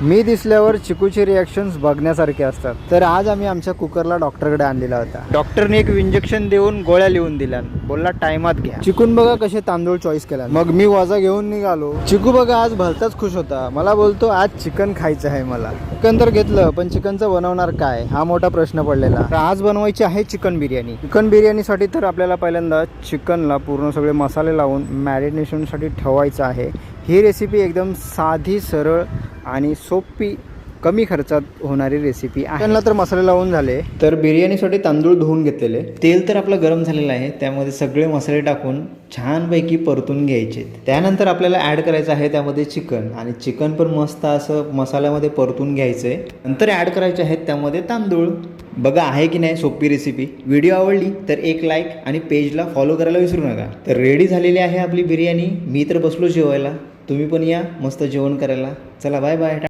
मी दिसल्यावर चिकूचे reactions बघण्यासारखे असतात. तर आज आम्ही आमच्या कुकरला डॉक्टरकडे आणलेला होता. डॉक्टरने एक इंजेक्शन देऊन गोळ्या लिहून दिल्या, बोलला टायमात घ्या. चिकून बघा कसे तांदूळ चॉईस केला. मग मी वाजा घेऊन निघालो. चिकू बघा आज भलताच खुश होता. मला बोलतो आज चिकन खायचं आहे मला. चिकन तर घेतलं, पण चिकनचं बनवणार काय हा मोठा प्रश्न पडलेला. तर आज बनवायची आहे चिकन बिर्याणी. चिकन बिर्याणीसाठी तर आपल्याला पहिल्यांदा चिकनला पूर्ण सगळे मसाले लावून मॅरिनेशनसाठी ठेवायचं आहे. ही रेसिपी एकदम साधी, सरळ आणि सोपी, कमी खर्चात होणारी रेसिपी आहे. त्यांना तर मसाले लावून झाले, तर बिर्याणीसाठी तांदूळ धुवून घेतलेले. तेल तर आपलं गरम झालेलं आहे, त्यामध्ये सगळे मसाले टाकून छानपैकी परतून घ्यायचे. त्यानंतर आपल्याला ॲड करायचं आहे त्यामध्ये चिकन, आणि चिकन पण मस्त असं मसाल्यामध्ये परतून घ्यायचं आहे. नंतर ॲड करायचे आहेत त्यामध्ये तांदूळ. बघा आहे की नाही सोपी रेसिपी. व्हिडिओ आवडली तर एक लाईक आणि पेजला फॉलो करायला विसरू नका. तर रेडी झालेली आहे आपली बिर्याणी. मी तर बसलो जेवायला, तुम्ही पण या मस्त जेवण करायला. चला बाय बाय.